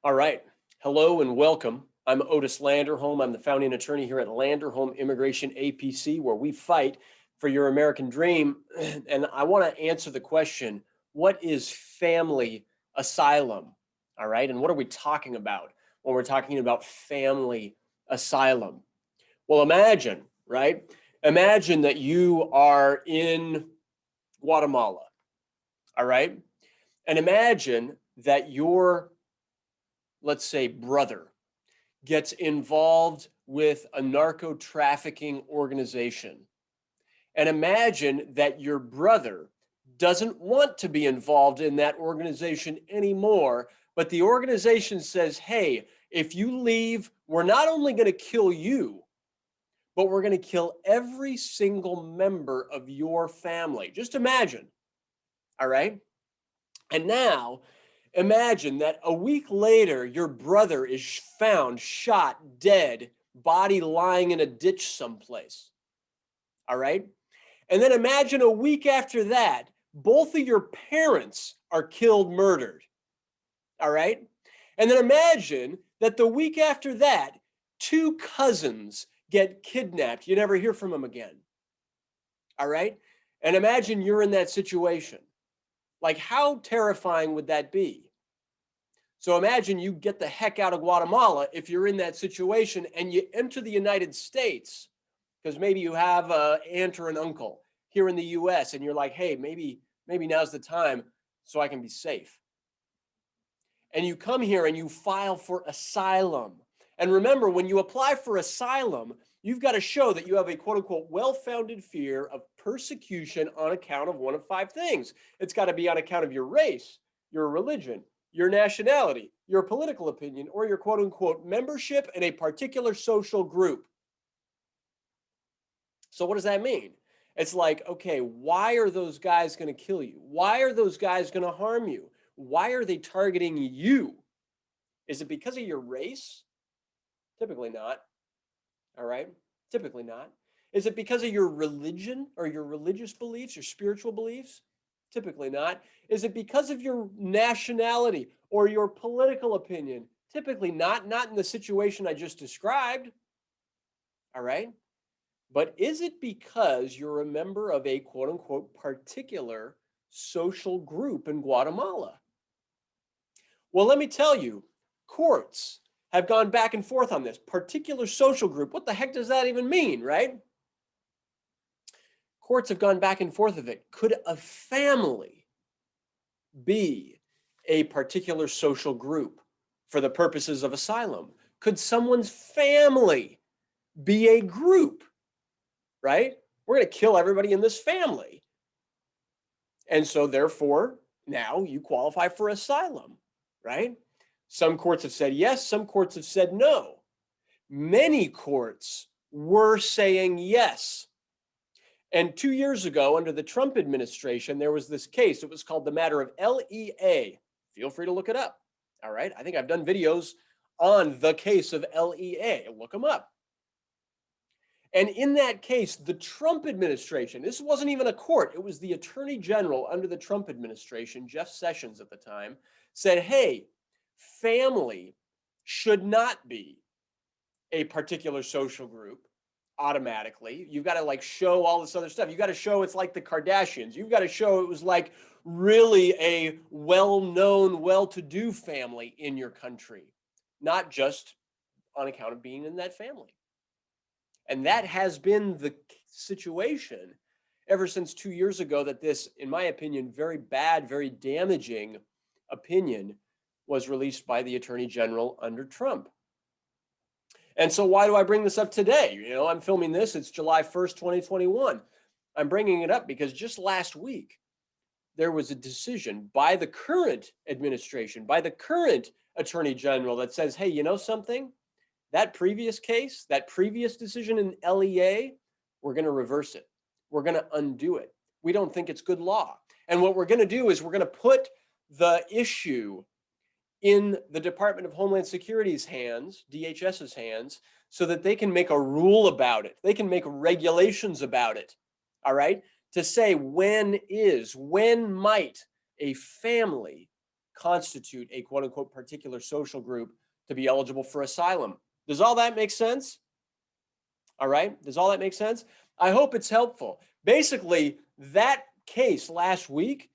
All right. Hello and welcome. I'm Otis Landerholm. I'm the founding attorney here at Landerholm Immigration, A.P.C, where we fight for your American dream. And I want to answer the question, what is family asylum? All right. And what are we talking about when we're talking about family asylum? Well, imagine, right? Imagine that you are in Guatemala. All right. And imagine that your, let's say, brother gets involved with a narco trafficking organization. And imagine that your brother doesn't want to be involved in that organization anymore, but the organization says, hey, if you leave, we're not only going to kill you, but we're going to kill every single member of your family. Just imagine. All right. And now imagine that a week later, your brother is found shot, dead, body lying in a ditch someplace. All right. And then imagine a week after that, both of your parents are killed, murdered. All right. And then imagine that the week after that, two cousins get kidnapped. You never hear from them again. All right. And imagine you're in that situation. Like, how terrifying would that be? So imagine you get the heck out of Guatemala if you're in that situation and you enter the United States because maybe you have an aunt or an uncle here in the US and you're like, hey, maybe now's the time so I can be safe. And you come here and you file for asylum. And remember, when you apply for asylum, you've got to show that you have a quote unquote well-founded fear of persecution on account of one of five things. It's got to be on account of your race, your religion, your nationality, your political opinion, or your quote unquote membership in a particular social group. So what does that mean? It's like, okay, why are those guys going to kill you? Why are those guys going to harm you? Why are they targeting you? Is it because of your race? Typically not. All right. Typically not. Is it because of your religion or your religious beliefs, your spiritual beliefs? Typically not. Is it because of your nationality or your political opinion? Typically not. Not in the situation I just described. All right. But is it because you're a member of a quote unquote particular social group in Guatemala? Well, let me tell you, courts have gone back and forth on this particular social group. What the heck does that even mean, right? Courts have gone back and forth of it. Could a family be a particular social group for the purposes of asylum? Could someone's family be a group, right? We're going to kill everybody in this family. And so therefore, now you qualify for asylum, right? Some courts have said yes, some courts have said no. Many courts were saying yes. And 2 years ago, under the Trump administration, there was this case. It was called the matter of LEA. Feel free to look it up. All right. I think I've done videos on the case of LEA. Look them up. And in that case, the Trump administration, this wasn't even a court, it was the attorney general under the Trump administration, Jeff Sessions at the time, said, hey, family should not be a particular social group automatically. You've got to like show all this other stuff. You got to show it's like the Kardashians. You've got to show it was like really a well-known, well-to-do family in your country, not just on account of being in that family. And that has been the situation ever since 2 years ago that this, in my opinion, very bad, very damaging opinion was released by the Attorney General under Trump. And so why do I bring this up today? You know, I'm filming this, it's July 1st, 2021. I'm bringing it up because just last week, there was a decision by the current administration, by the current Attorney General that says, hey, you know something? That previous case, that previous decision in LEA, we're going to reverse it. We're going to undo it. We don't think it's good law. And what we're going to do is we're going to put the issue in the Department of Homeland Security's hands, DHS's hands, so that they can make a rule about it. They can make regulations about it, all right? To say when might a family constitute a quote unquote particular social group to be eligible for asylum. Does all that make sense? All right. Does all that make sense? I hope it's helpful. Basically, that case last week,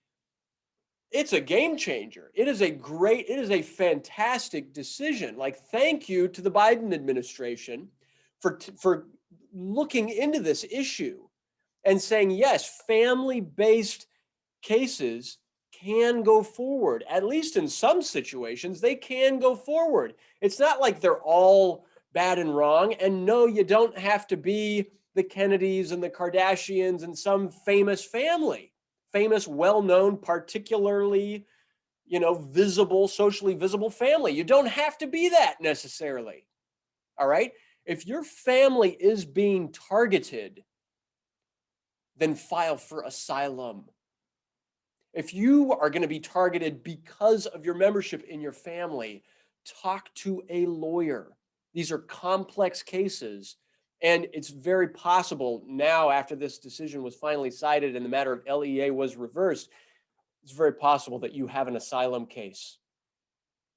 it's a game changer. It is a fantastic decision. Like, thank you to the Biden administration for looking into this issue and saying, yes, family-based cases can go forward. At least in some situations, they can go forward. It's not like they're all bad and wrong. And no, you don't have to be the Kennedys and the Kardashians and some famous family, famous, well-known, particularly, visible, socially visible family. You don't have to be that necessarily. All right. If your family is being targeted, then file for asylum. If you are going to be targeted because of your membership in your family, talk to a lawyer. These are complex cases, and it's very possible now, after this decision was finally cited and the matter of LEA was reversed, it's very possible that you have an asylum case.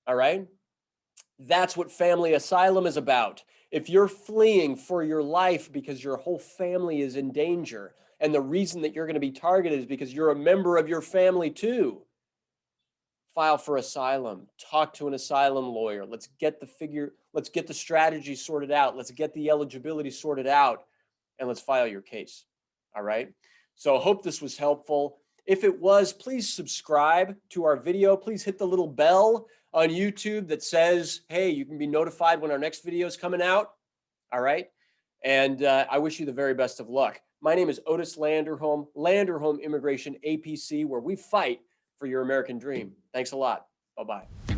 All right? That's what family asylum is about. If you're fleeing for your life because your whole family is in danger, and the reason that you're going to be targeted is because you're a member of your family too, file for asylum. Talk to an asylum lawyer. Let's get the strategy sorted out. Let's get the eligibility sorted out, and let's file your case. All right? So I hope this was helpful. If it was, please subscribe to our video. Please hit the little bell on YouTube that says, hey, you can be notified when our next video is coming out. All right? And I wish you the very best of luck. My name is Otis Landerholm, Landerholm Immigration, A.P.C, where we fight for your American dream. Thanks a lot. Bye-bye.